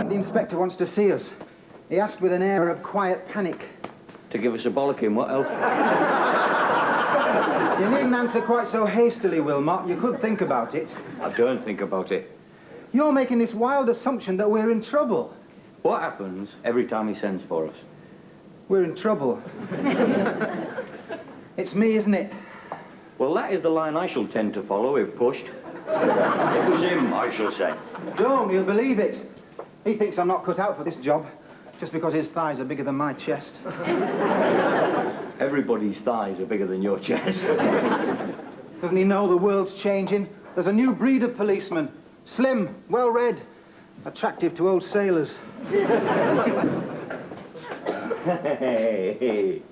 The inspector wants to see us. He asked with an air of quiet panic. To give us a bollocking, what else? You needn't answer quite so hastily, Wilmot. You could think about it. I don't think about it. You're making this wild assumption that we're in trouble. What happens every time he sends for us? We're in trouble. It's me, isn't it? Well, that is the line I shall tend to follow if pushed. It was him, I shall say. Don't, you'll believe it. He thinks I'm not cut out for this job, just because his thighs are bigger than my chest. Everybody's thighs are bigger than your chest. Doesn't he know the world's changing? There's a new breed of policeman. Slim, well-read, attractive to old sailors. Hey.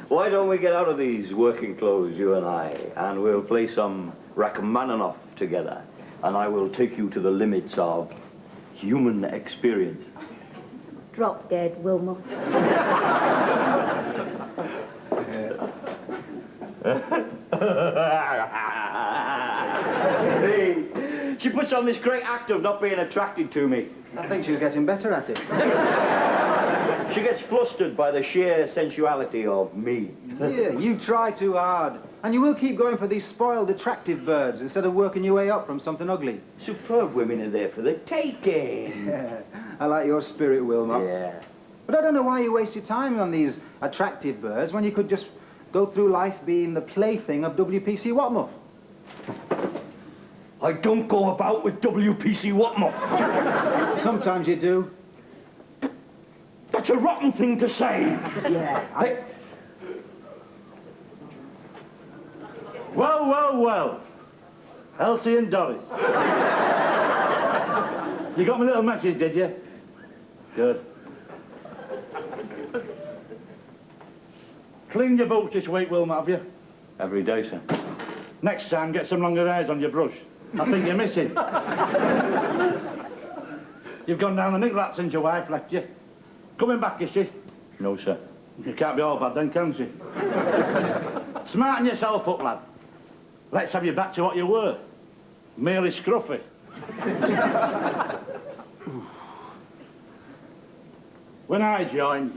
Why don't we get out of these working clothes, you and I, and we'll play some Rachmaninoff together, and I will take you to the limits of human experience. Drop dead, Wilmot. Hey, she puts on this great act of not being attracted to me. I think she's getting better at it. She gets flustered by the sheer sensuality of me. Yeah, you try too hard. And you will keep going for these spoiled, attractive birds instead of working your way up from something ugly. Superb women are there for the taking. Yeah, I like your spirit, Wilmot. Yeah. But I don't know why you waste your time on these attractive birds when you could just go through life being the plaything of WPC Whatmuff. I don't go about with WPC Whatmuff. Sometimes you do. That's a rotten thing to say. Yeah. Hey. Well, well, well. Elsie and Doris. You got my little message, did you? Good. Cleaned your boots this week, Wilmot, have you? Every day, sir. Next time, get some longer hairs on your brush. I think you're missing. You've gone down the nick rat since your wife left you. Coming back, is she? No, sir. You can't be all bad then, can she? Smarten yourself up, lad. Let's have you back to what you were. Merely scruffy. When I joined,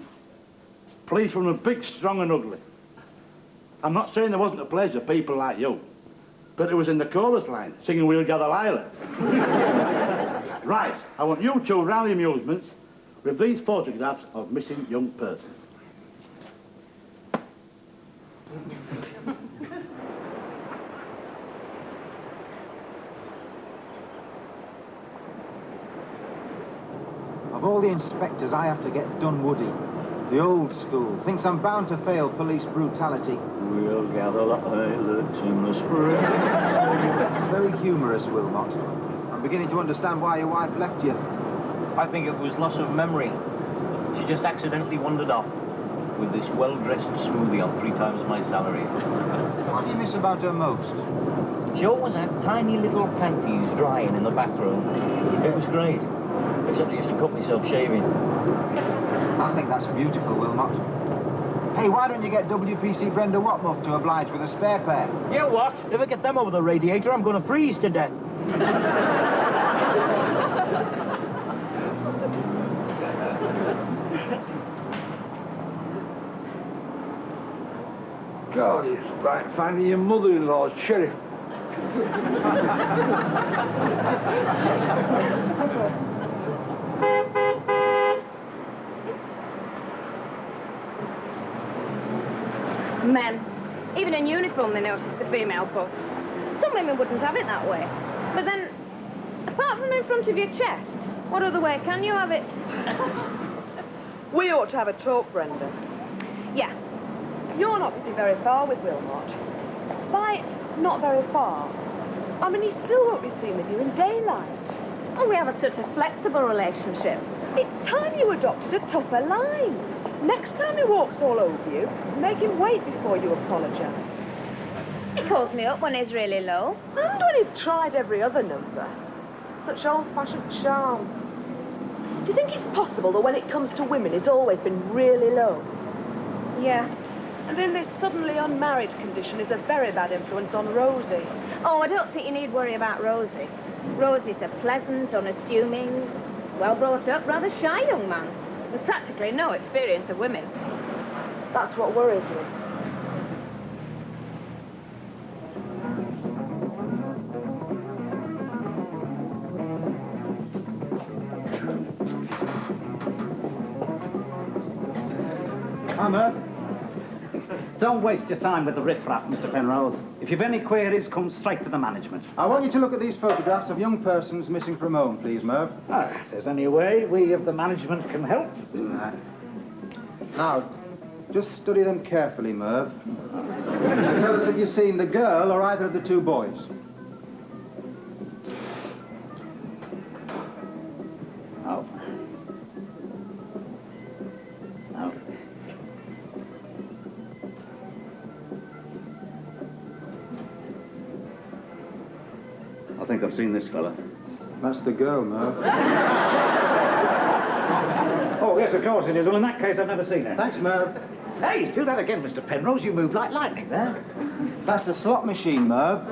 police were big, strong and ugly. I'm not saying there wasn't a place for people like you, but it was in the chorus line, singing We'll Gather Lilacs. Right, I want you two round the amusements with these photographs of missing young persons. Of all the inspectors I have to get done, Woody. The old school thinks I'm bound to fail police brutality. We'll gather lilacs in the spring. It's very humorous, Wilmot. I'm beginning to understand why your wife left you. I think it was loss of memory. She just accidentally wandered off with this well-dressed smoothie on 3 times my salary. What do you miss about her most? She always had tiny little panties drying in the bathroom. It was great. Except I used to cut myself shaving. I think that's beautiful, Wilmot. Hey, why don't you get WPC Brenda Whatmuff to oblige with a spare pair? You know what? If I get them over the radiator, I'm going to freeze to death. God, it's like finding your mother-in-law's sheriff. Men, even in uniform, they notice the female post. Some women wouldn't have it that way. But then, apart from in front of your chest, what other way can you have it? We ought to have a talk, Brenda. Yeah. You're not getting very far with Wilmot. By not very far, I mean he still won't be seen with you in daylight. Oh, we have such a flexible relationship. It's time you adopted a tougher line. Next time he walks all over you, make him wait before you apologise. He calls me up when he's really low. And when he's tried every other number. Such old-fashioned charm. Do you think it's possible that when it comes to women, he's always been really low? Yeah. And in this suddenly unmarried condition is a very bad influence on Rosie. Oh, I don't think you need worry about Rosie. Rosie's a pleasant, unassuming, well-brought-up, rather shy young man with practically no experience of women. That's what worries me. Hammer. Don't waste your time with the riffraff, Mr. Penrose. If you've any queries, come straight to the management. I want you to look at these photographs of young persons missing from home, please, Merv. If there's any way we of the management can help. Now, just study them carefully, Merv. Tell us if you've seen the girl or either of the two boys. No. No. I think I've seen this fella. That's the girl, Merv. Oh, yes, of course it is. Well, in that case, I've never seen her. Thanks, Merv. Hey, do that again, Mr. Penrose. You move like lightning there. That's the slot machine, Merv.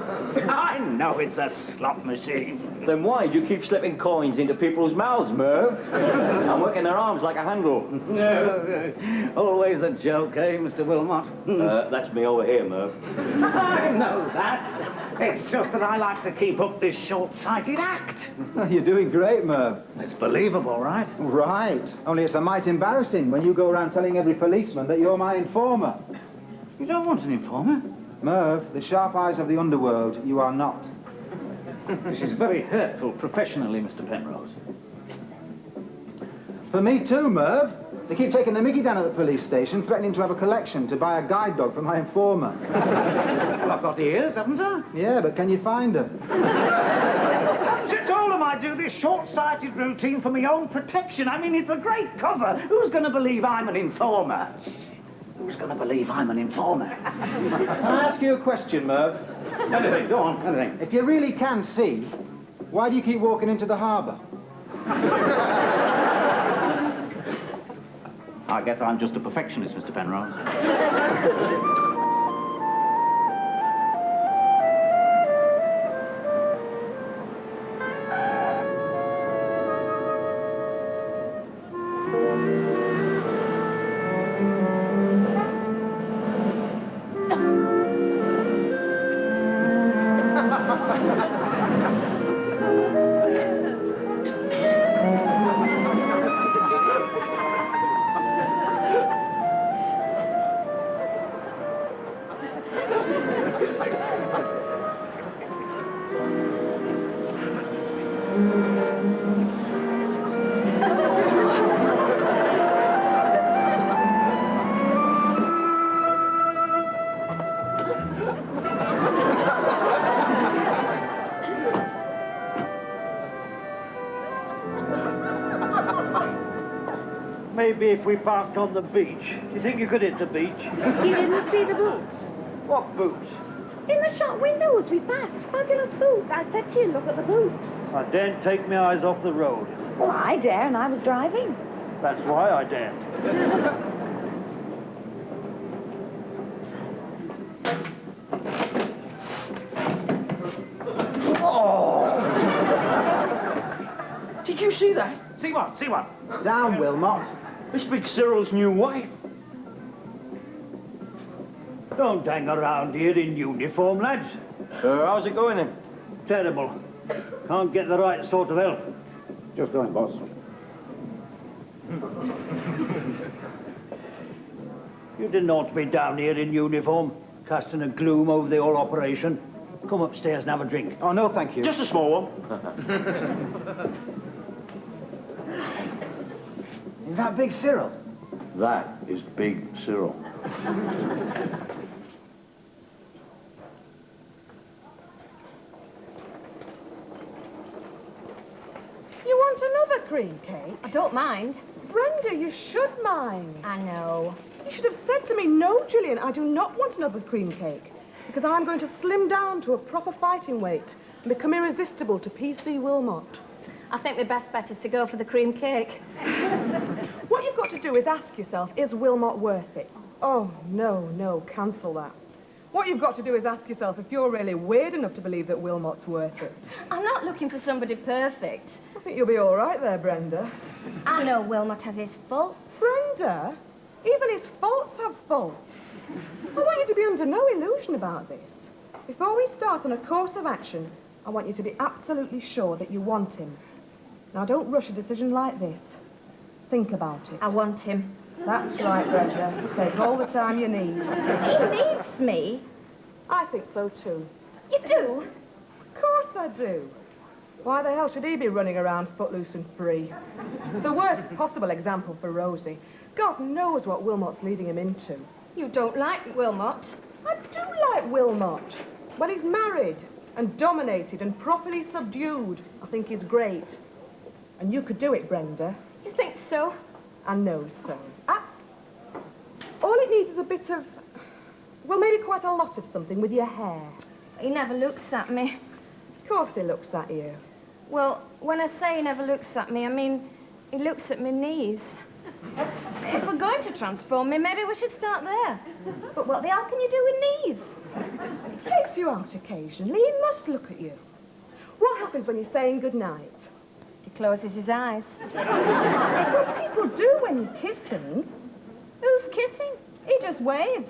I know it's a slot machine. Then why do you keep slipping coins into people's mouths, Merv? And working their arms like a handle. Always a joke, eh, Mr. Wilmot? That's me over here, Merv. I know that. It's just that I like to keep up this short-sighted act. You're doing great, Merv. It's believable, right? Right. Only it's a mite embarrassing when you go around telling every policeman that you're my informer. You don't want an informer? Merv, the sharp eyes of the underworld, you are not. This is very hurtful professionally, Mr. Penrose. For me too, Merv. They keep taking the mickey down at the police station, threatening to have a collection to buy a guide dog for my informer. Well, I've got ears, haven't I? Yeah, but can you find her? I told him I'd do this short-sighted routine for my own protection. I mean, it's a great cover. Who's going to believe I'm an informer? Who's going to believe I'm an informer? Can I ask you a question, Merv? Anything, go on, anything. If you really can see, why do you keep walking into the harbour? I guess I'm just a perfectionist, Mr. Penrose. Maybe if we parked on the beach. Do you think you could hit the beach? You didn't see the boots? What boots? In the shop windows we passed. Fabulous boots. I said to you, look at the boots. I daren't take my eyes off the road. Well, I dare, and I was driving. That's why I daren't. Oh! Did you see that? See what? See what? Down, Wilmot. This big Cyril's new wife. Don't hang around here in uniform, lads. How's it going then? Terrible. Can't get the right sort of help. Just going, boss. You didn't ought to be down here in uniform, casting a gloom over the whole operation. Come upstairs and have a drink. Oh, no, thank you. Just a small one. Is that Big Cyril? That is Big Cyril. You want another cream cake? I don't mind. Brenda, you should mind. I know. You should have said to me, no, Gillian, I do not want another cream cake. Because I'm going to slim down to a proper fighting weight and become irresistible to PC Wilmot. I think the best bet is to go for the cream cake. What you've got to do is ask yourself, is Wilmot worth it? Oh, no, cancel that. What you've got to do is ask yourself if you're really weird enough to believe that Wilmot's worth it. I'm not looking for somebody perfect. I think you'll be all right there, Brenda. I know Wilmot has his faults. Brenda? Even his faults have faults. I want you to be under no illusion about this. Before we start on a course of action, I want you to be absolutely sure that you want him. Now, don't rush a decision like this. Think about it. I want him. That's right, Brenda. Take all the time you need. He needs me. I think so, too. You do? Of course I do. Why the hell should he be running around footloose and free? It's the worst possible example for Rosie. God knows what Wilmot's leading him into. You don't like Wilmot. I do like Wilmot. When he's married and dominated and properly subdued, I think he's great. And you could do it, Brenda. You think so? I know so. All it needs is a bit of, well, maybe quite a lot of something with your hair. He never looks at me. Of course he looks at you. Well, when I say he never looks at me, I mean he looks at my knees. If we're going to transform me, maybe we should start there. But what the hell can you do with knees? He takes you out occasionally. He must look at you. What happens when you're saying goodnight? He closes his eyes. What people do when you're kissing. Who's kissing? He just waves.